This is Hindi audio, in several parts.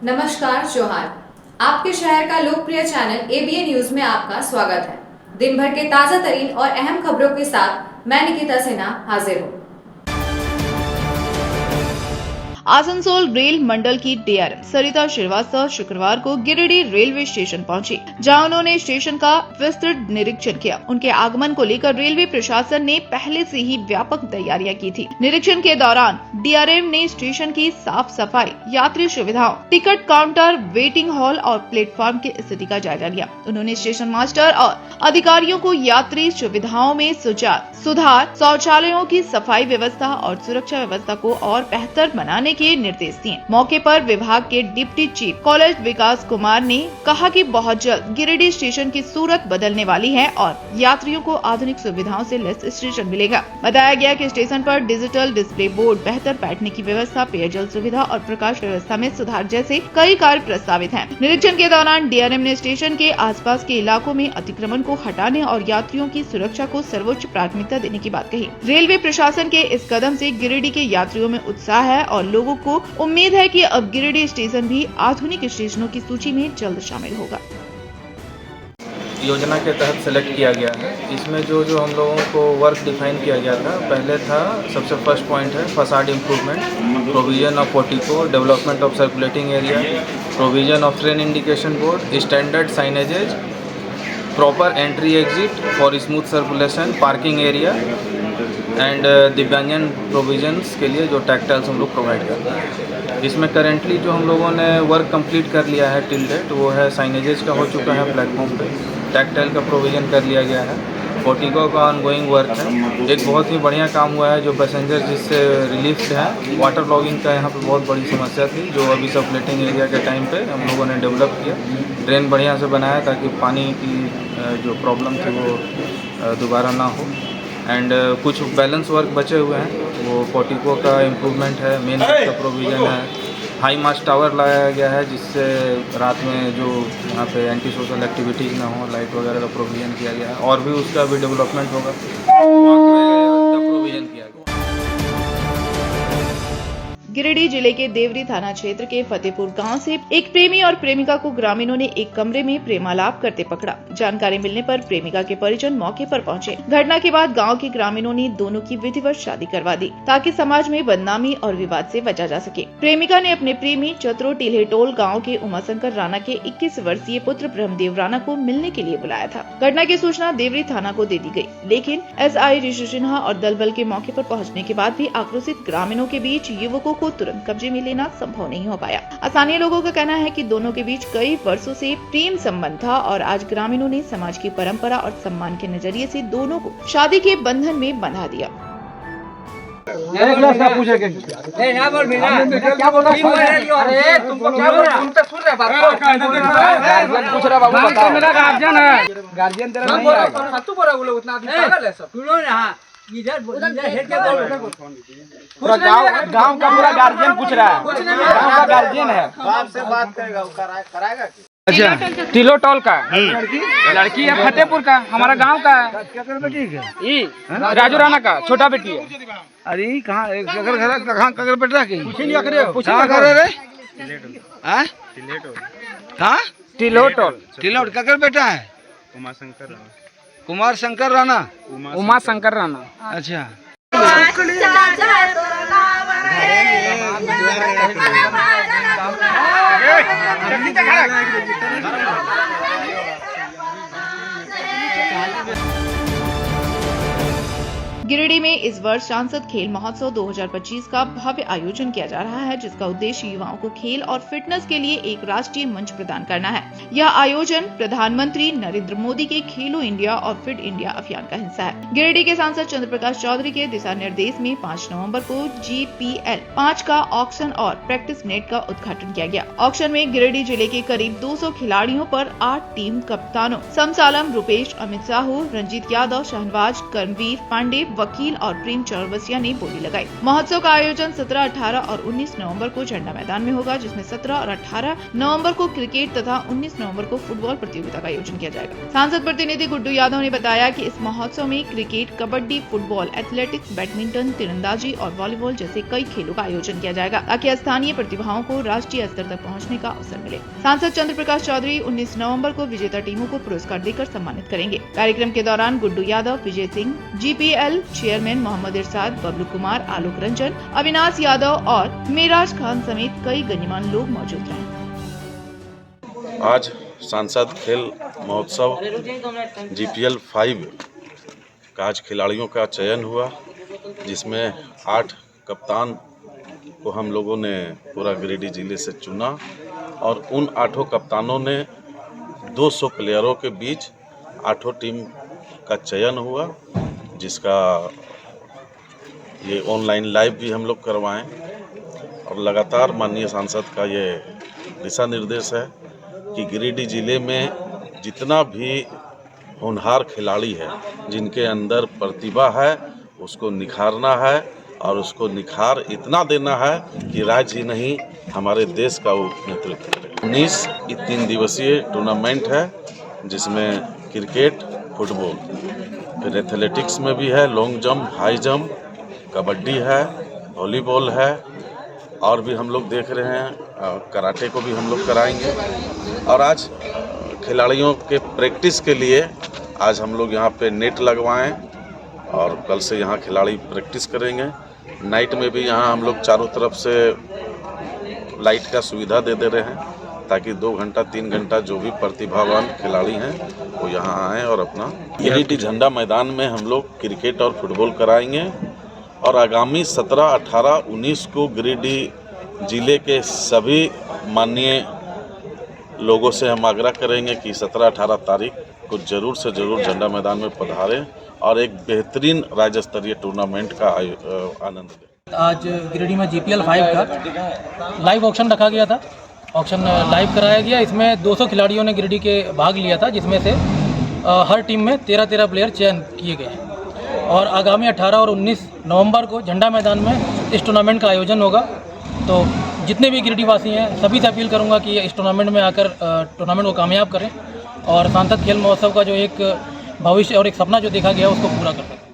नमस्कार जोहार। आपके शहर का लोकप्रिय चैनल एबीए न्यूज में आपका स्वागत है। दिन भर के ताजा तरीन और अहम खबरों के साथ मैं निकिता सिन्हा हाजिर हूँ। आसनसोल रेल मंडल की डीआरएम सरिता श्रीवास्तव शुक्रवार को गिरिडीह रेलवे स्टेशन पहुंची, जहां उन्होंने स्टेशन का विस्तृत निरीक्षण किया। उनके आगमन को लेकर रेलवे प्रशासन ने पहले से ही व्यापक तैयारियां की थी। निरीक्षण के दौरान डीआरएम ने स्टेशन की साफ सफाई, यात्री सुविधाओं, टिकट काउंटर, वेटिंग हॉल और प्लेटफॉर्म की स्थिति का जायजा लिया। उन्होंने स्टेशन मास्टर और अधिकारियों को यात्री सुविधाओं में सुधार, शौचालयों की सफाई व्यवस्था और सुरक्षा व्यवस्था को और बेहतर बनाने के निर्देश दिए। मौके पर विभाग के डिप्टी चीफ कॉलेज विकास कुमार ने कहा कि बहुत जल्द गिरिडीह स्टेशन की सूरत बदलने वाली है और यात्रियों को आधुनिक सुविधाओं से लैस स्टेशन मिलेगा। बताया गया कि स्टेशन पर डिजिटल डिस्प्ले बोर्ड, बेहतर बैठने की व्यवस्था, पेयजल सुविधा और प्रकाश व्यवस्था में सुधार जैसे कई कार्य प्रस्तावित हैं। निरीक्षण के दौरान डीआरएम ने स्टेशन के आसपास के इलाकों में अतिक्रमण को हटाने और यात्रियों की सुरक्षा को सर्वोच्च प्राथमिकता देने की बात कही। रेलवे प्रशासन के इस कदम से गिरिडीह के यात्रियों में उत्साह है और लोगों को उम्मीद है कि अब गिरिडीह स्टेशन भी आधुनिक स्टेशनों की सूची में जल्द शामिल होगा। योजना के तहत सेलेक्ट किया गया है। इसमें जो हम लोगों को वर्क डिफाइन किया गया था, पहले था सबसे फर्स्ट पॉइंट है facade improvement, provision of portico, development of circulating area, provision of train indication board, standard signages, proper entry exit for smooth circulation, parking area and दिव्यांगजन प्रोविजन्स के लिए जो टैक्टाइल्स हम लोग प्रोवाइड करते हैं। इसमें करेंटली जो हम लोगों ने वर्क कंप्लीट कर लिया है टिल डेट, वो है साइनेजेज का हो चुका है प्लेटफॉर्म पे, टैक्टाइल का प्रोविज़न कर लिया गया है, पोर्टिको का ऑनगोइंग वर्क है। एक बहुत ही बढ़िया काम हुआ है जो पैसेंजर जिससे रिलीफ है। वाटर लॉगिंग का यहाँ पे बहुत बड़ी समस्या थी, जो अभी सबलेटिंग एरिया के टाइम पे हम लोगों ने डेवलप किया, ड्रेन बढ़िया से बनाया ताकि पानी की जो प्रॉब्लम थी वो दोबारा ना हो। एंड कुछ बैलेंस वर्क बचे हुए हैं, वो पोर्टिको का इम्प्रूवमेंट है, मेन का प्रोविज़न है, हाई मास्ट टावर लगाया गया है जिससे रात में जो यहाँ पे एंटी सोशल एक्टिविटीज़ ना हो, लाइट वगैरह का प्रोविज़न किया गया है और भी उसका भी डेवलपमेंट होगा, का प्रोविज़न किया गया। गिरिडीह जिले के देवरी थाना क्षेत्र के फतेहपुर गांव से एक प्रेमी और प्रेमिका को ग्रामीणों ने एक कमरे में प्रेमालाप करते पकड़ा। जानकारी मिलने पर प्रेमिका के परिजन मौके पर पहुंचे। घटना के बाद गांव के ग्रामीणों ने दोनों की विधिवत शादी करवा दी ताकि समाज में बदनामी और विवाद से बचा जा सके। प्रेमिका ने अपने प्रेमी चतरो टिल्हेटोल गाँव के उमाशंकर राणा के 21 वर्षीय पुत्र ब्रह्मदेव राणा को मिलने के लिए बुलाया था। घटना की सूचना देवरी थाना को दे दी गयी, लेकिन SI ऋषि सिन्हा और दल बल के मौके पर पहुँचने के बाद भी आक्रोशित ग्रामीणों के बीच युवकों को तुरंत कब्जे में लेना संभव नहीं हो पाया। स्थानीय लोगों का कहना है कि दोनों के बीच कई वर्षों से प्रेम संबंध था और आज ग्रामीणों ने समाज की परंपरा और सम्मान के नजरिए से दोनों को शादी के बंधन में बंधा दिया। गार्जियन तेरा नहीं आएगा। तू बोला वो लोग उतना आदमी पागल है सब। सुनो ना, इधर हेड के बोल। पूरा गांव का पूरा गार्जियन पूछ रहा है। गांव का गार्जियन है। बाप से बात करेगा, वो कराएगा। अच्छा, टिल्हेटोल का लड़की है, फतेहपुर का, हमारा गांव का है। क्या कर बेटी है? राजू राणा का छोटा बेटी है। अरे कहाँ कहाँ बेटा की? टिल्हेटोल का बेटा है? कुमार शंकर राणा। उमा शंकर राणा। अच्छा, गिरिडीह में इस वर्ष सांसद खेल महोत्सव 2025 का भव्य आयोजन किया जा रहा है, जिसका उद्देश्य युवाओं को खेल और फिटनेस के लिए एक राष्ट्रीय मंच प्रदान करना है। यह आयोजन प्रधानमंत्री नरेंद्र मोदी के खेलो इंडिया और फिट इंडिया अभियान का हिस्सा है। गिरिडीह के सांसद चंद्र प्रकाश चौधरी के दिशा निर्देश में 5 नवंबर को GPL 5 का ऑक्शन और प्रैक्टिस नेट का उद्घाटन किया गया। ऑक्शन में गिरिडीह जिले के करीब 200 खिलाड़ियों पर 8 टीम कप्तानों समसालम, रुपेश, अमित साहू, रंजीत यादव, शहनवाज, कर्मवीर पांडे, वकील और प्रेम चौरसिया ने बोली लगाई। महोत्सव का आयोजन 17, 18 और 19 नवंबर को झंडा मैदान में होगा, जिसमें 17 और 18 नवंबर को क्रिकेट तथा 19 नवंबर को फुटबॉल प्रतियोगिता का आयोजन किया जाएगा। सांसद प्रतिनिधि गुड्डू यादव ने बताया कि इस महोत्सव में cricket, kabaddi, football, athletics, badminton, तीरंदाजी और वॉलीबॉल जैसे कई खेलों का आयोजन किया जाएगा, ताकि स्थानीय प्रतिभाओं को राष्ट्रीय स्तर तक पहुंचने का अवसर मिले। सांसद चंद्र प्रकाश चौधरी 19 नवंबर को विजेता टीमों को पुरस्कार देकर सम्मानित करेंगे। कार्यक्रम के दौरान गुड्डू यादव, विजय सिंह, GPL चेयरमैन मोहम्मद इरशाद, बबलू कुमार, आलोक रंजन, अविनाश यादव और मेराज खान समेत कई गणमान्य लोग मौजूद रहे। आज सांसद खेल महोत्सव GPL 5 का आज खिलाड़ियों का चयन हुआ, जिसमें 8 कप्तान को हम लोगों ने पूरा गिरिडीह जिले से चुना और उन 8 कप्तानों ने 200 प्लेयरों के बीच 8 टीम का चयन हुआ, जिसका ये ऑनलाइन लाइव भी हम लोग करवाएं और लगातार माननीय सांसद का ये दिशा निर्देश है कि गिरिडीह जिले में जितना भी होनहार खिलाड़ी है, जिनके अंदर प्रतिभा है, उसको निखारना है और उसको निखार इतना देना है कि राज्य ही नहीं हमारे देश का वो नेतृत्व करे। 19 3 दिवसीय टूर्नामेंट है, जिसमें क्रिकेट, फुटबॉल, फिर एथलेटिक्स में भी है, long jump, high jump, kabaddi है, वॉलीबॉल है और भी हम लोग देख रहे हैं कराटे को भी हम लोग कराएंगे। और आज खिलाड़ियों के प्रैक्टिस के लिए आज हम लोग यहाँ पे नेट लगवाएं और कल से यहाँ खिलाड़ी प्रैक्टिस करेंगे। नाइट में भी यहाँ हम लोग चारों तरफ से लाइट का सुविधा दे रहे हैं, ताकि 2 घंटा 3 घंटा जो भी प्रतिभावान खिलाड़ी हैं वो यहाँ आएँ और अपना गिरिडीह झंडा मैदान में हम लोग क्रिकेट और फुटबॉल कराएंगे। और आगामी 17, 18, 19 को गिरिडीह जिले के सभी माननीय लोगों से हम आग्रह करेंगे कि 17, 18 तारीख को जरूर से जरूर झंडा मैदान में पधारें और एक बेहतरीन राज्य स्तरीय टूर्नामेंट का आनंद लें। आज गिरिडीह में GPL 5 का लाइव ऑक्शन रखा गया था। ऑक्शन लाइव कराया गया। इसमें 200 खिलाड़ियों ने गिरिडीह के भाग लिया था, जिसमें से हर टीम में 13-13 प्लेयर चयन किए गए हैं और आगामी 18 और 19 नवंबर को झंडा मैदान में इस टूर्नामेंट का आयोजन होगा। तो जितने भी गिरिडीह वासी हैं सभी से अपील करूंगा कि इस टूर्नामेंट में आकर टूर्नामेंट को कामयाब करें और सांसद खेल महोत्सव का जो एक भविष्य और एक सपना जो देखा गया उसको पूरा कर सकें।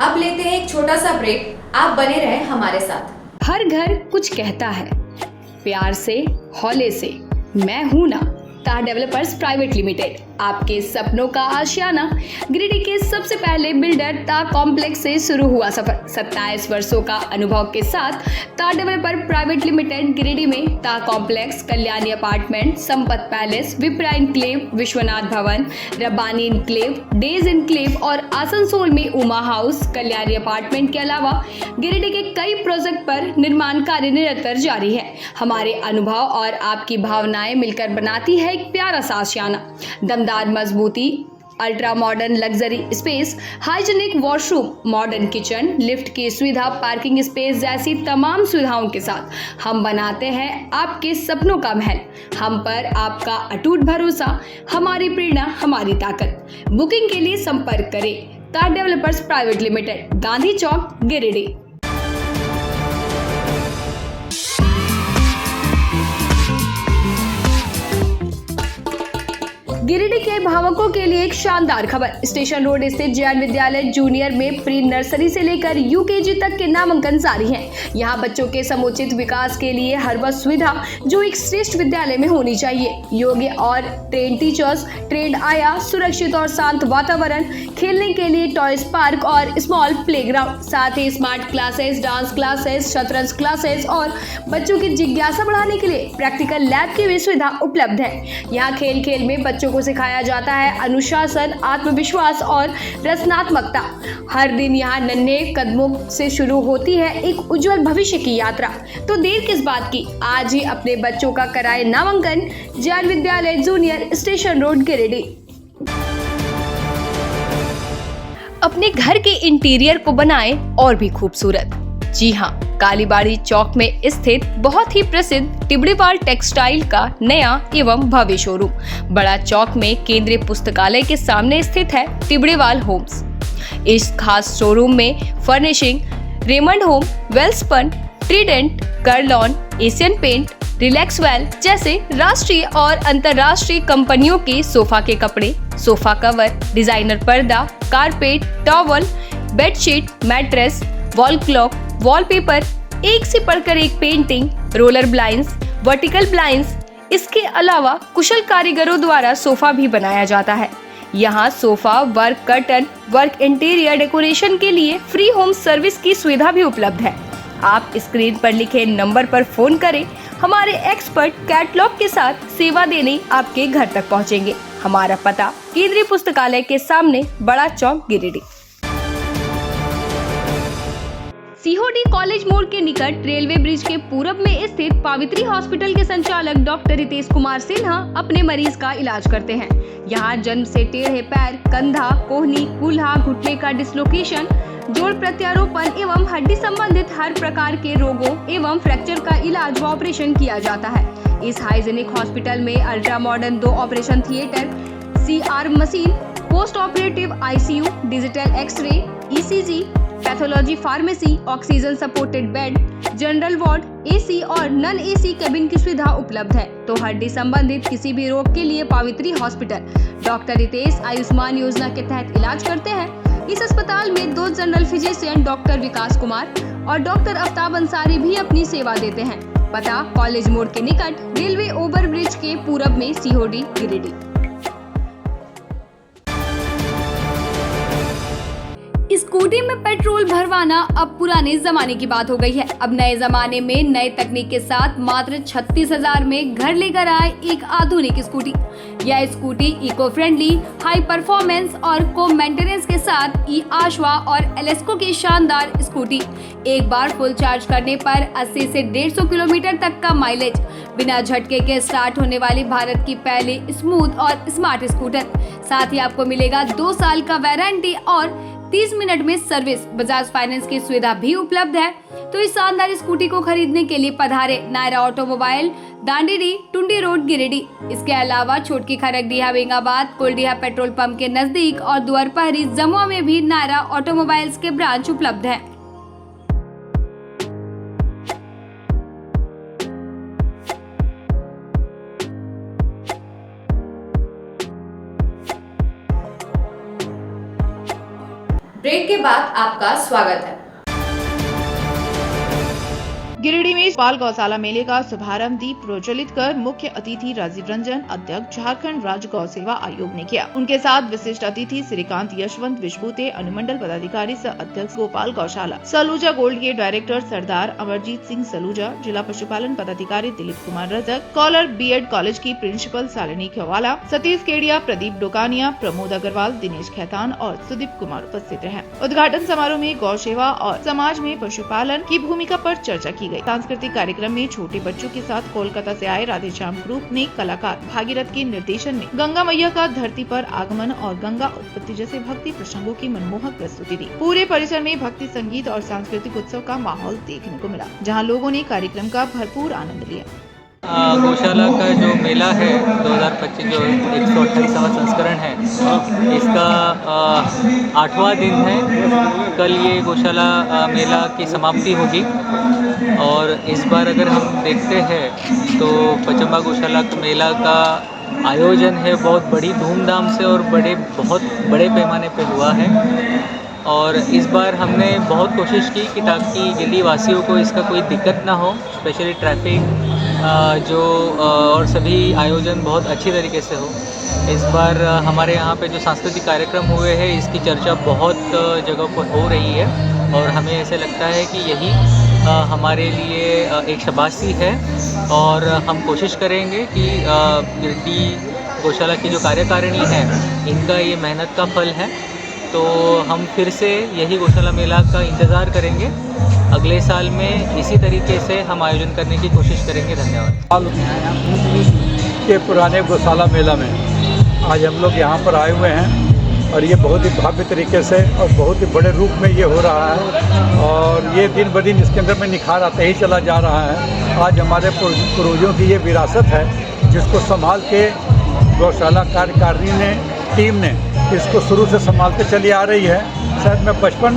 अब लेते हैं एक छोटा सा ब्रेक, आप बने रहें हमारे साथ। हर घर कुछ कहता है, प्यार से, हौले से, मैं हूं ना। ताह डेवलपर्स प्राइवेट लिमिटेड, आपके सपनों का आशियाना। गिरिडीह के सबसे पहले बिल्डर ताह कॉम्प्लेक्स से शुरू हुआ सफर। 27 वर्षों का अनुभव के साथ ताह डेवलपर प्राइवेट लिमिटेड गिरिडीह में ताह complex, Kalyani apartment, Sampat palace, Vipra enclave, Vishwanath Bhawan, Rabbani enclave, days enclave और आसनसोल में उमा हाउस, कल्याणी अपार्टमेंट के अलावा गिरिडीह के कई प्रोजेक्ट पर निर्माण कार्य निरंतर जारी है। हमारे अनुभव और आपकी भावनाएं मिलकर बनाती है एक प्यारा सा आशियाना। दमदार मजबूती, ultra modern luxury space, hygienic washroom, modern kitchen, lift की सुविधा, पार्किंग स्पेस जैसी तमाम सुविधाओं के साथ हम बनाते हैं आपके सपनों का महल। हम पर आपका अटूट भरोसा, हमारी प्रेरणा, हमारी ताकत। बुकिंग के लिए संपर्क करें ताह डेवलपर्स प्राइवेट लिमिटेड, गांधी चौक, गिरिडीह। गिरिडीह के भावकों के लिए एक शानदार खबर। स्टेशन रोड स्थित जैन विद्यालय जूनियर में प्री नर्सरी से लेकर UKG तक के नामांकन जारी हैं। यहाँ बच्चों के समुचित विकास के लिए हर वह सुविधा जो एक श्रेष्ठ विद्यालय में होनी चाहिए। योग्य और ट्रेन टीचर्स, ट्रेंड आया, सुरक्षित और शांत वातावरण, खेलने के लिए टॉयज पार्क और स्मॉल प्लेग्राउंड, साथ ही स्मार्ट क्लासेस, डांस क्लासेस, शतरंज क्लासेस और बच्चों की जिज्ञासा बढ़ाने के लिए प्रैक्टिकल लैब की भी सुविधा उपलब्ध है। यहाँ खेल खेल में बच्चों को सिखाया जाता है अनुशासन, आत्मविश्वास और रचनात्मकता। हर दिन यहाँ नन्हे कदमों से शुरू होती है एक उज्जवल भविष्य की यात्रा। तो देर किस बात की, आज ही अपने बच्चों का कराए नामांकन जैन विद्यालय जूनियर, स्टेशन रोड, गिरिडीह। अपने घर के इंटीरियर को बनाएं और भी खूबसूरत। जी हाँ, कालीबाड़ी चौक में स्थित बहुत ही प्रसिद्ध टिबड़ीवाल टेक्सटाइल का नया एवं भव्य शोरूम बड़ा चौक में केंद्रीय पुस्तकालय के सामने स्थित है टिबड़ीवाल होम्स। इस खास शोरूम में furnishing, Raymond home, Welspun, Trident, Curlon, Asian Paint, Relaxwell जैसे राष्ट्रीय और अंतर्राष्ट्रीय कंपनियों के सोफा के कपड़े, सोफा कवर, डिजाइनर पर्दा, carpet, towel, bedsheet, mattress, wall clock, wallpaper, एक से बढ़कर एक painting, roller blinds, vertical blinds, इसके अलावा कुशल कारीगरों द्वारा सोफा भी बनाया जाता है। यहाँ sofa work, curtain work, interior decoration के लिए फ्री होम सर्विस की सुविधा भी उपलब्ध है। आप स्क्रीन पर लिखे नंबर पर फोन करें, हमारे एक्सपर्ट कैटलॉग के साथ सेवा देने आपके घर तक पहुँचेंगे। हमारा पता केंद्रीय पुस्तकालय के सामने, बड़ा चौक, गिरिडीह। सीहोडी कॉलेज मोड़ के निकट रेलवे ब्रिज के पूरब में स्थित पावित्री हॉस्पिटल के संचालक डॉक्टर रितेश कुमार सिन्हा अपने मरीज का इलाज करते हैं। यहाँ जन्म से टेढ़े पैर, कंधा, कोहनी, कूल्हा, घुटने का डिसलोकेशन, जोड़ प्रत्यारोपण एवं हड्डी संबंधित हर प्रकार के रोगों एवं फ्रैक्चर का इलाज व ऑपरेशन किया जाता है। इस हाइजेनिक हॉस्पिटल में ultra modern 2 operation theatre, CR machine, post operative ICU, digital x ray, ECG, pathology, pharmacy, oxygen supported bed, general ward, AC और नॉन AC केबिन की सुविधा उपलब्ध है। तो हड्डी संबंधित किसी भी रोग के लिए पावित्री हॉस्पिटल डॉक्टर रितेश आयुष्मान योजना के तहत इलाज करते हैं। इस अस्पताल में 2 जनरल फिजिशियन डॉक्टर विकास कुमार और डॉक्टर आफ्ताब अंसारी भी अपनी सेवा देते हैं। पता कॉलेज मोड़ के निकट रेलवे ओवर ब्रिज के पूरब में, सीहोडी, गिरिडीह। स्कूटी में पेट्रोल भरवाना अब पुराने जमाने की बात हो गई है। अब नए जमाने में नए तकनीक के साथ मात्र 36,000 में घर लेकर आए एक आधुनिक स्कूटी। यह scooty eco friendly, high performance और को मेंटेनेंस के साथ ई-आशवा और एलेस्को की शानदार स्कूटी। एक बार फुल चार्ज करने पर 80 से 150 किलोमीटर तक का माइलेज, बिना झटके के स्टार्ट होने वाली भारत की पहली स्मूथ और स्मार्ट स्कूटर। साथ ही आपको मिलेगा 2 साल का वारंटी और 30 मिनट में सर्विस। बजाज फाइनेंस की सुविधा भी उपलब्ध है। तो इस शानदार स्कूटी को खरीदने के लिए पधारे नायरा ऑटोमोबाइल, दांडेरी, टुंडी रोड, गिरिडीह। इसके अलावा छोटकी खरगडीहा, बेंगाबाद, कोलडीहा पेट्रोल पंप के नजदीक और द्वारपहरी, जमुआ में भी नायरा ऑटोमोबाइल्स के ब्रांच उपलब्ध है। ब्रेक के बाद आपका स्वागत है। गिरिडीह में बाल गौशाला मेले का शुभारंभ दीप प्रज्वलित कर मुख्य अतिथि राजीव रंजन, अध्यक्ष झारखंड राज्य गौ सेवा आयोग ने किया। उनके साथ विशिष्ट अतिथि श्रीकांत यशवंत विश्वभूते, अनुमंडल पदाधिकारी सह अध्यक्ष गोपाल गौशाला, सलूजा गोल्ड के डायरेक्टर सरदार अमरजीत सिंह सलूजा, जिला पशुपालन पदाधिकारी दिलीप कुमार रजक, कॉलर BEd कॉलेज की प्रिंसिपल शालिनी खेवाला, सतीश केडिया, प्रदीप डोकानिया, प्रमोद अग्रवाल, दिनेश खैतान और सुदीप कुमार उपस्थित रहे। उद्घाटन समारोह में गौ सेवा और समाज में पशुपालन की भूमिका पर चर्चा की गई। सांस्कृतिक कार्यक्रम में छोटे बच्चों के साथ कोलकाता से आए राधेश्याम ग्रुप ने कलाकार भागीरथ के निर्देशन में गंगा मैया का धरती पर आगमन और गंगा उत्पत्ति जैसे भक्ति प्रसंगों की मनमोहक प्रस्तुति दी। पूरे परिसर में भक्ति संगीत और सांस्कृतिक उत्सव का माहौल देखने को मिला, जहां लोगों ने कार्यक्रम का भरपूर आनंद लिया। गौशाला का जो मेला है 2025 जो 128वां संस्करण है, इसका 8वां दिन है। कल ये गौशाला मेला की समाप्ति होगी और इस बार अगर हम देखते हैं तो पचम्बा गौशाला मेला का आयोजन है बहुत बड़ी धूमधाम से और बहुत बड़े पैमाने पे हुआ है। और इस बार हमने बहुत कोशिश की कि ताकि गिरिडीह वासियों को इसका कोई दिक्कत ना हो, स्पेशली ट्रैफिक और सभी आयोजन बहुत अच्छी तरीके से हो। इस बार हमारे यहाँ पे जो सांस्कृतिक कार्यक्रम हुए हैं इसकी चर्चा बहुत जगह पर हो रही है और हमें ऐसे लगता है कि यही हमारे लिए एक शाबाशी है और हम कोशिश करेंगे कि गिरिडीह गौशाला की जो कार्यकारिणी है इनका ये मेहनत का फल है। तो हम फिर से यही गौशाला मेला का इंतज़ार करेंगे। अगले साल में इसी तरीके से हम आयोजन करने की कोशिश करेंगे। धन्यवाद। के पुराने गौशाला मेला में आज हम लोग यहाँ पर आए हुए हैं और ये बहुत ही भव्य तरीके से और बहुत ही बड़े रूप में ये हो रहा है और ये दिन ब दिन इसके अंदर में निखार आते ही चला जा रहा है। आज हमारे पूर्वजों की ये विरासत है जिसको संभाल के गौशाला कार्यकारिणी ने, टीम ने इसको शुरू से संभालते चली आ रही है। शायद मैं बचपन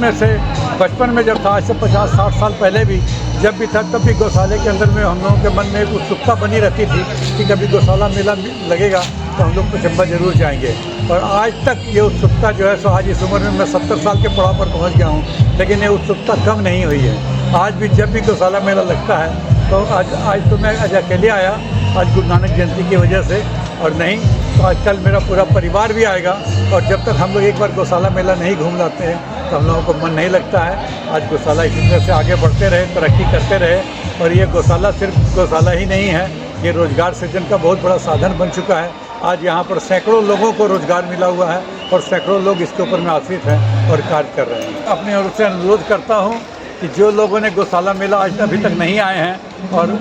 में जब था, आज से 50-60 साल पहले भी जब भी था, तब भी गौशाले के अंदर में हम लोगों के मन में एक उत्सुकता बनी रहती थी कि कभी गौशाला मेला लगेगा तो हम लोग चंबा जरूर जाएंगे। और आज तक ये उत्सुकता जो है सो आज इस उम्र में मैं 70 साल के पड़ाव पर पहुंच गया हूं, लेकिन ये उत्सुकता कम नहीं हुई है। आज भी जब भी गौशाला मेला लगता है तो आज तो मैं अकेले आया, आज गुरु नानक जयंती की वजह से, और नहीं तो आज कल मेरा पूरा परिवार भी आएगा। और जब तक हम लोग एक बार गौशाला मेला नहीं घूम लाते हैं तो हम लोगों को मन नहीं लगता है। आज गौशाला इसी तरह से आगे बढ़ते रहे, तरक्की करते रहे। और ये गौशाला सिर्फ गौशाला ही नहीं है, ये रोज़गार सृजन का बहुत बड़ा साधन बन चुका है। आज यहाँ पर सैकड़ों लोगों को रोज़गार मिला हुआ है और सैकड़ों लोग इसके ऊपर में आश्रित हैं और कार्य कर रहे हैं। अपनी ओर से अनुरोध करता हूँ कि जो लोगों ने गौशाला मेला आज अभी तक नहीं आए हैं और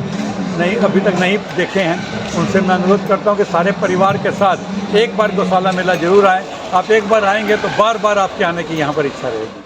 अभी तक नहीं देखे हैं, उनसे मैं अनुरोध करता हूं कि सारे परिवार के साथ एक बार गौशाला मेला जरूर आएँ। आप एक बार आएंगे तो बार बार आपके आने की यहाँ पर इच्छा रहेगी।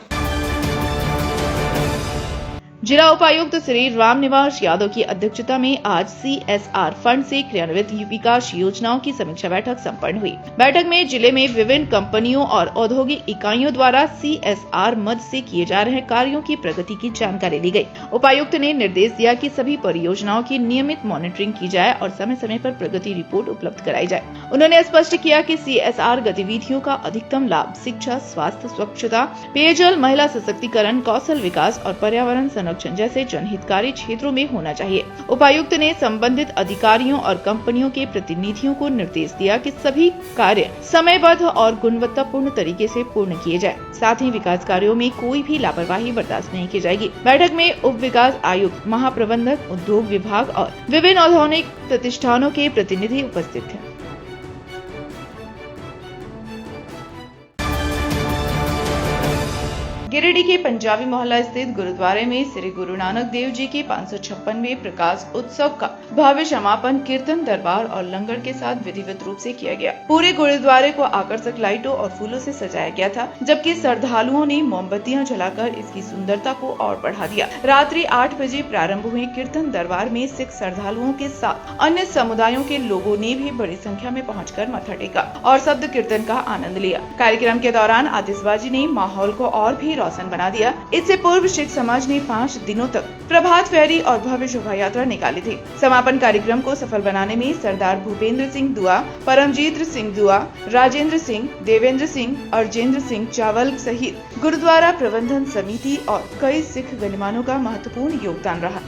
जिला उपायुक्त श्री रामनिवास यादव की अध्यक्षता में आज CSR फंड से क्रियान्वित विकास योजनाओं की समीक्षा बैठक संपन्न हुई। बैठक में जिले में विभिन्न कंपनियों और औद्योगिक इकाइयों द्वारा CSR मद से किए जा रहे कार्यों की प्रगति की जानकारी ली गई। उपायुक्त ने निर्देश दिया कि सभी परियोजनाओं की नियमित मॉनिटरिंग की जाए और समय समय पर प्रगति रिपोर्ट उपलब्ध कराई जाए। उन्होंने स्पष्ट किया कि CSR गतिविधियों का अधिकतम लाभ शिक्षा, स्वास्थ्य, स्वच्छता, पेयजल, महिला सशक्तिकरण, कौशल विकास और पर्यावरण संरक्षण जैसे जनहितकारी क्षेत्रों में होना चाहिए। उपायुक्त ने संबंधित अधिकारियों और कंपनियों के प्रतिनिधियों को निर्देश दिया कि सभी कार्य समयबद्ध और गुणवत्तापूर्ण तरीके से पूर्ण किए जाए। साथ ही विकास कार्यों में कोई भी लापरवाही बर्दाश्त नहीं की जाएगी। बैठक में उप विकास आयुक्त, महाप्रबंधक, उद्योग विभाग और विभिन्न औद्योगिक प्रतिष्ठानों के प्रतिनिधि उपस्थित थे। गिरिडीह के पंजाबी मोहल्ला स्थित गुरुद्वारे में श्री गुरु नानक देव जी के 556वें प्रकाश उत्सव का भव्य समापन कीर्तन, दरबार और लंगर के साथ विधिवत रूप से किया गया। पूरे गुरुद्वारे को आकर्षक लाइटों और फूलों से सजाया गया था, जबकि श्रद्धालुओं ने मोमबत्तियां जलाकर इसकी सुंदरता को और बढ़ा दिया। रात्रि 8 बजे प्रारंभ हुए कीर्तन दरबार में सिख श्रद्धालुओं के साथ अन्य समुदायों के लोगों ने भी बड़ी संख्या में पहुंचकर मत्था टेका और शब्द कीर्तन का आनंद लिया। कार्यक्रम के दौरान आतिशबाजी ने माहौल को और भी रोशन बना दिया। इससे पूर्व सिख समाज ने 5 दिनों तक प्रभात फेरी और भव्य शोभा यात्रा निकाली थी। समापन कार्यक्रम को सफल बनाने में सरदार भूपेंद्र सिंह दुआ, परमजीत सिंह दुआ, राजेंद्र सिंह, देवेंद्र सिंह, अर्जेंद्र सिंह चावल सहित गुरुद्वारा प्रबंधन समिति और कई सिख गणमान्यों का महत्वपूर्ण योगदान रहा।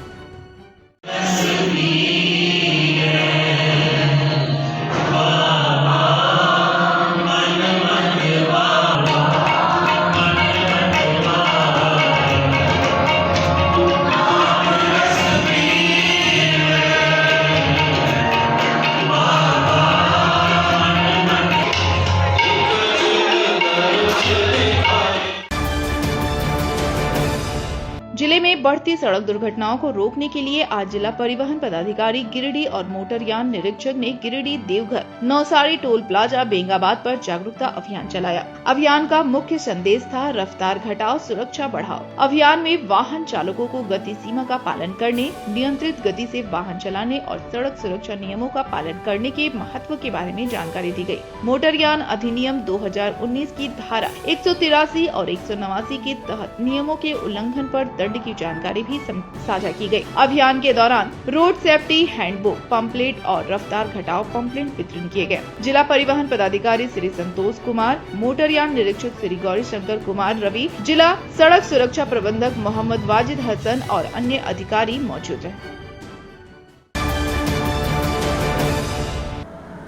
जिले में बढ़ती सड़क दुर्घटनाओं को रोकने के लिए आज जिला परिवहन पदाधिकारी गिरिडीह और मोटरयान निरीक्षक ने गिरिडीह, देवघर, नौसारी टोल प्लाजा, बेंगाबाद पर जागरूकता अभियान चलाया। अभियान का मुख्य संदेश था रफ्तार घटाओ, सुरक्षा बढ़ाओ। अभियान में वाहन चालकों को गति सीमा का पालन करने, नियंत्रित गति से वाहन चलाने और सड़क सुरक्षा नियमों का पालन करने के महत्व के बारे में जानकारी दी गई। मोटरयान अधिनियम 2019 की धारा 183 और 189 के तहत नियमों के उल्लंघन पर दंड की जानकारी भी साझा की गई। अभियान के दौरान रोड सेफ्टी हैंडबुक, पंपलेट और रफ्तार घटाओ पंपलेट वितरण किए गए। जिला परिवहन पदाधिकारी श्री संतोष कुमार, मोटरयान निरीक्षक श्री गौरी शंकर कुमार रवि, जिला सड़क सुरक्षा प्रबंधक मोहम्मद वाजिद हसन और अन्य अधिकारी मौजूद रहे।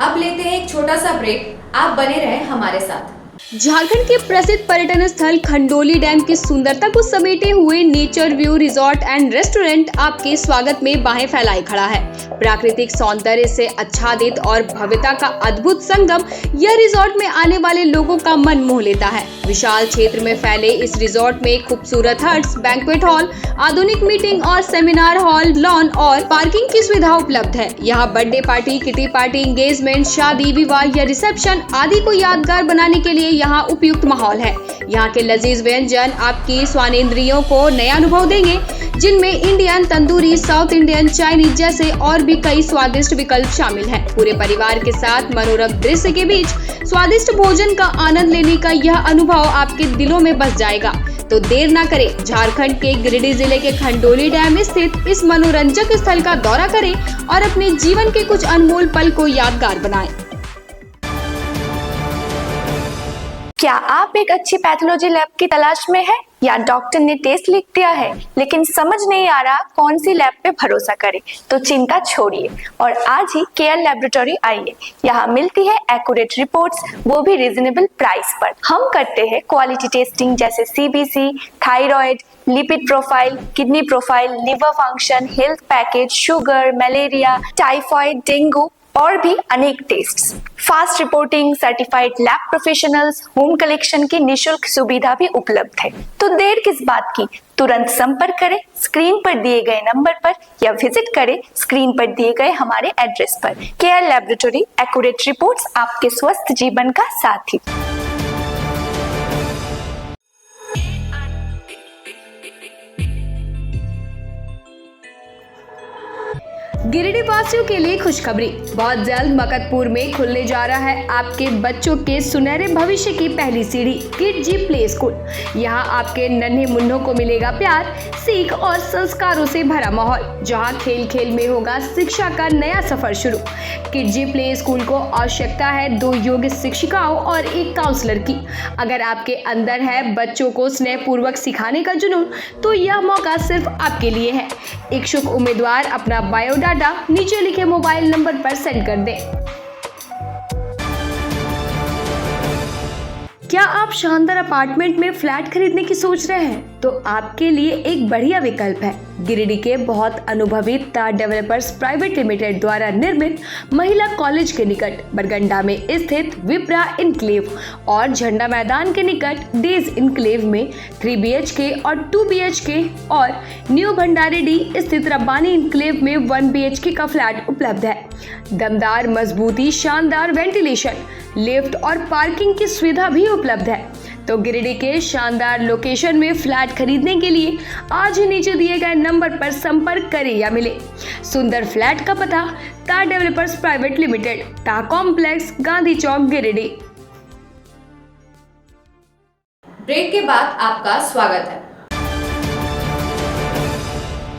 अब लेते हैं एक छोटा सा ब्रेक, आप बने रहें हमारे साथ। झारखंड के प्रसिद्ध पर्यटन स्थल खंडोली डैम की सुंदरता को समेटे हुए nature view resort and restaurant आपके स्वागत में बाहें फैलाए खड़ा है। प्राकृतिक सौंदर्य से आच्छादित और भव्यता का अद्भुत संगम यह रिजॉर्ट में आने वाले लोगों का मन मोह लेता है। विशाल क्षेत्र में फैले इस रिजॉर्ट में खूबसूरत हट्स, बैंक्वेट हॉल, आधुनिक मीटिंग और सेमिनार हॉल, लॉन और पार्किंग की सुविधा उपलब्ध है। यहाँ birthday party, kitty party, engagement, शादी, विवाह या रिसेप्शन आदि को यादगार बनाने के लिए यहाँ उपयुक्त माहौल है। यहाँ के लजीज व्यंजन आपकी स्वानेंद्रियों को नया अनुभव देंगे, जिनमें Indian, tandoori, south Indian, Chinese जैसे और भी कई स्वादिष्ट विकल्प शामिल हैं। पूरे परिवार के साथ मनोरम दृश्य के बीच स्वादिष्ट भोजन का आनंद लेने का यह अनुभव आपके दिलों में बस जाएगा। तो देर ना करें, झारखंड के गिरिडीह जिले के खंडोली डैम स्थित इस मनोरंजक स्थल का दौरा करें और अपने जीवन के कुछ अनमोल पल को यादगार बनाएं। क्या आप एक अच्छी पैथोलॉजी लैब की तलाश में हैं या डॉक्टर ने टेस्ट लिख दिया है लेकिन समझ नहीं आ रहा कौन सी लैब पे भरोसा करें? तो चिंता छोड़िए और आज ही केयर लैबोरेटरी आइए। यहाँ मिलती है एक्यूरेट रिपोर्ट्स, वो भी रीजनेबल प्राइस पर। हम करते हैं क्वालिटी टेस्टिंग जैसे CBC, thyroid, lipid profile, kidney profile, liver function, health package, sugar, malaria, typhoid, dengue और भी अनेक tests. Fast reporting, certified lab professionals, home collection की निशुल्क सुविधा भी उपलब्ध है। तो देर किस बात की, तुरंत संपर्क करें स्क्रीन पर दिए गए नंबर पर या विजिट करें स्क्रीन पर दिए गए हमारे एड्रेस पर। केयर लैबोरेटरी, एक्यूरेट रिपोर्ट्स, आपके स्वस्थ जीवन का साथी। गिरिडीह वासियों के लिए खुशखबरी, बहुत जल्द मकतपुर में खुलने जा रहा है आपके बच्चों के सुनहरे भविष्य की पहली सीढ़ी, किडजी प्ले स्कूल। यहाँ आपके नन्हे मुन्नों को मिलेगा प्यार, सीख और संस्कारों से भरा माहौल, जहाँ खेल खेल में होगा शिक्षा का नया सफर शुरू। किडजी प्ले स्कूल को आवश्यकता है 2 योग्य शिक्षिकाओं और 1 काउंसलर की। अगर आपके अंदर है बच्चों को स्नेहपूर्वक सिखाने का जुनून, तो यह मौका सिर्फ आपके लिए है। इच्छुक उम्मीदवार अपना बायोडाटा नीचे लिखे मोबाइल नंबर पर सेंड कर दें। क्या आप शानदार अपार्टमेंट में फ्लैट खरीदने की सोच रहे हैं? तो आपके लिए एक बढ़िया विकल्प है। गिरिडीह के बहुत अनुभवी तार डेवलपर्स प्राइवेट लिमिटेड द्वारा निर्मित महिला कॉलेज के निकट बरगंडा में स्थित विप्रा इनक्लेव और झंडा मैदान के निकट डेज इनक्लेव में 3 BHK और 2 BHK और न्यू भंडारीडी स्थित रब्बानी इनक्लेव में 1 BHK का फ्लैट उपलब्ध है। दमदार मजबूती, शानदार वेंटिलेशन, लिफ्ट और पार्किंग की सुविधा भी उपलब्ध है। तो गिरिडीह के शानदार लोकेशन में फ्लैट खरीदने के लिए आज ही नीचे दिए गए नंबर पर संपर्क करें या मिले। सुंदर फ्लैट का पता तार डेवलपर्स प्राइवेट लिमिटेड, टा कॉम्प्लेक्स, गांधी चौक, गिरिडीह। ब्रेक के बाद आपका स्वागत है।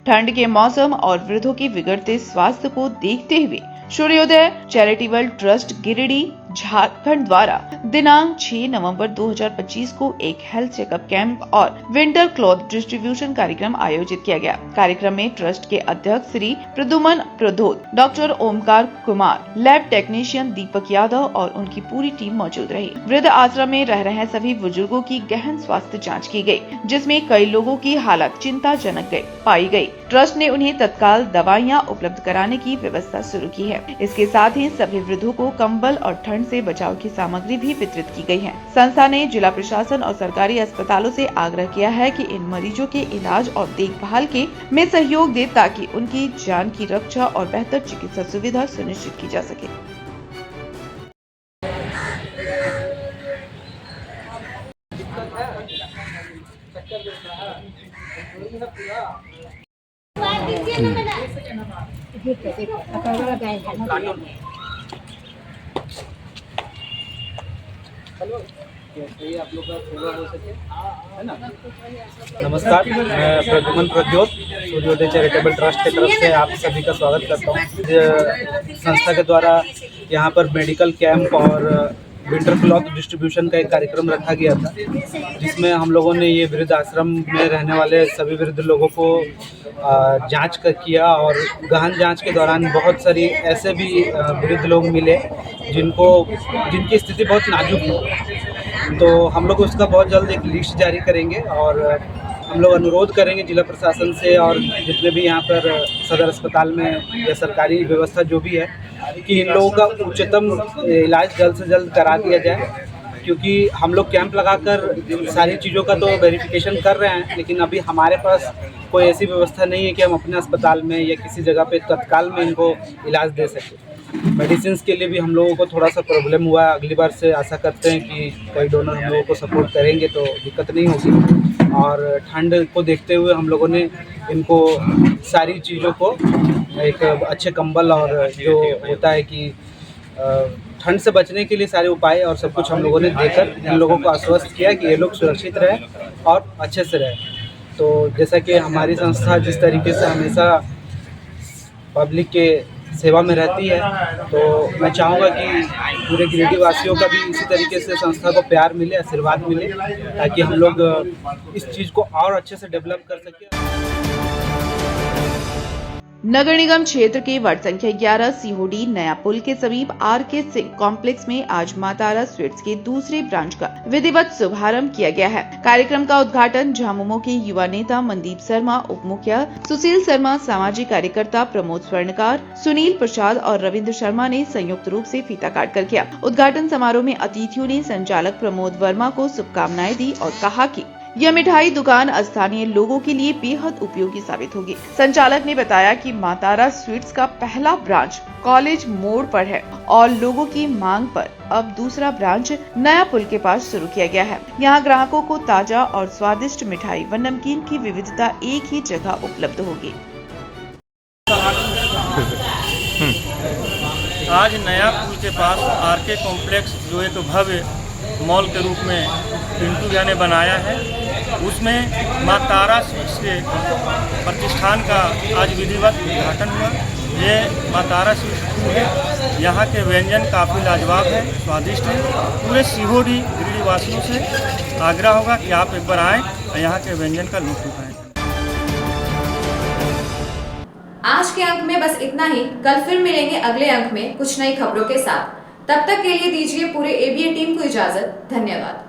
ठंड के मौसम और वृद्धों के बिगड़ते स्वास्थ्य को देखते हुए सूर्योदय चैरिटेबल ट्रस्ट गिरिडीह झारखंड द्वारा दिनांक 6 नवंबर 2025 को एक हेल्थ चेकअप कैंप और विंटर क्लॉथ डिस्ट्रीब्यूशन कार्यक्रम आयोजित किया गया। कार्यक्रम में ट्रस्ट के अध्यक्ष Shri Pradyuman Pradot, doctor Omkar Kumar, lab technician Deepak Yadav और उनकी पूरी टीम मौजूद रही। वृद्ध आश्रम में रह रहे सभी बुजुर्गों की गहन स्वास्थ्य जाँच की गयी, जिसमें कई लोगों की हालत चिंताजनक पाई गयी। ट्रस्ट ने उन्हें तत्काल दवाइयाँ उपलब्ध कराने की व्यवस्था शुरू की है। इसके साथ ही सभी वृद्धों को कंबल और ठंड से बचाव की सामग्री भी वितरित की गई है। संस्था ने जिला प्रशासन और सरकारी अस्पतालों से आग्रह किया है कि इन मरीजों के इलाज और देखभाल के में सहयोग दे, ताकि उनकी जान की रक्षा और बेहतर चिकित्सा सुविधा सुनिश्चित की जा सके। नमस्कार, मैं प्रद्युमन प्रद्योत सूर्योदय चैरिटेबल ट्रस्ट की तरफ से आप सभी का स्वागत करता हूँ। संस्था के द्वारा यहाँ पर मेडिकल कैंप और विंटर क्लॉथ डिस्ट्रीब्यूशन का एक कार्यक्रम रखा गया था, जिसमें हम लोगों ने ये वृद्ध आश्रम में रहने वाले सभी वृद्ध लोगों को जांच किया और गहन जांच के दौरान बहुत सारी ऐसे भी वृद्ध लोग मिले जिनकी स्थिति बहुत नाजुक है। तो हम लोग उसका बहुत जल्द एक लिस्ट जारी करेंगे और हम लोग अनुरोध करेंगे जिला प्रशासन से और जितने भी यहाँ पर सदर अस्पताल में या सरकारी व्यवस्था जो भी है कि इन लोगों का उच्चतम इलाज जल्द से जल्द करा दिया जाए, क्योंकि हम लोग कैंप लगाकर सारी चीज़ों का तो वेरिफिकेशन कर रहे हैं, लेकिन अभी हमारे पास कोई ऐसी व्यवस्था नहीं है कि हम अपने अस्पताल में या किसी जगह पे तत्काल में इनको इलाज दे सकें। मेडिसिन के लिए भी हम लोगों को थोड़ा सा प्रॉब्लम हुआ है। अगली बार से आशा करते हैं कि कोई डोनर हम लोगों को सपोर्ट करेंगे तो दिक्कत नहीं होगी। और ठंड को देखते हुए हम लोगों ने इनको सारी चीज़ों को एक अच्छे कंबल और जो होता है कि ठंड से बचने के लिए सारे उपाय और सब कुछ हम लोगों ने देकर इन लोगों को आश्वस्त किया कि ये लोग सुरक्षित रहें और अच्छे से रहें। तो जैसा कि हमारी संस्था जिस तरीके से हमेशा पब्लिक के सेवा में रहती है, तो मैं चाहूँगा कि पूरे गिरिडीह वासियों का भी इसी तरीके से संस्था को प्यार मिले, आशीर्वाद मिले, ताकि हम लोग इस चीज़ को और अच्छे से डेवलप कर सकें। नगर निगम क्षेत्र के वार्ड संख्या 11 सीहोडी नया पुल के समीप आर.के. सिंह कॉम्प्लेक्स में आज मां तारा स्वीट्स के दूसरे ब्रांच का विधिवत शुभारंभ किया गया है। कार्यक्रम का उद्घाटन झामुमो के युवा नेता मनदीप शर्मा, उप मुखिया सुशील शर्मा, सामाजिक कार्यकर्ता प्रमोद स्वर्णकार, सुनील प्रसाद और रविंद्र शर्मा ने संयुक्त रूप से फीता काट कर किया। उद्घाटन समारोह में अतिथियों ने संचालक प्रमोद वर्मा को शुभकामनाएं दी और कहा कि यह मिठाई दुकान स्थानीय लोगों के लिए बेहद उपयोगी साबित होगी। संचालक ने बताया कि मां तारा स्वीट्स का पहला ब्रांच कॉलेज मोड़ पर है और लोगों की मांग पर अब दूसरा ब्रांच नया पुल के पास शुरू किया गया है। यहाँ ग्राहकों को ताजा और स्वादिष्ट मिठाई व नमकीन की विविधता एक ही जगह उपलब्ध होगी। आज नया पुल के पास आर.के. कॉम्प्लेक्स जो एक भव्य मॉल के रूप में पिंटू भैया ने बनाया है, उसमें मां तारा स्वीट्स के प्रतिष्ठान का आज विधिवत उद्घाटन हुआ। ये मां तारा स्वीट्स है, यहाँ के व्यंजन काफ़ी लाजवाब है, स्वादिष्ट है। पूरे सीहोडी गिरिडीह वासियों से आग्रह होगा कि आप एक बार आएँ और यहाँ के व्यंजन का लुत्फ उठाएँ। आज के अंक में बस इतना ही। कल फिर मिलेंगे अगले अंक में कुछ नई खबरों के साथ। तब तक के लिए दीजिए पूरे एबीएन टीम को इजाजत। धन्यवाद।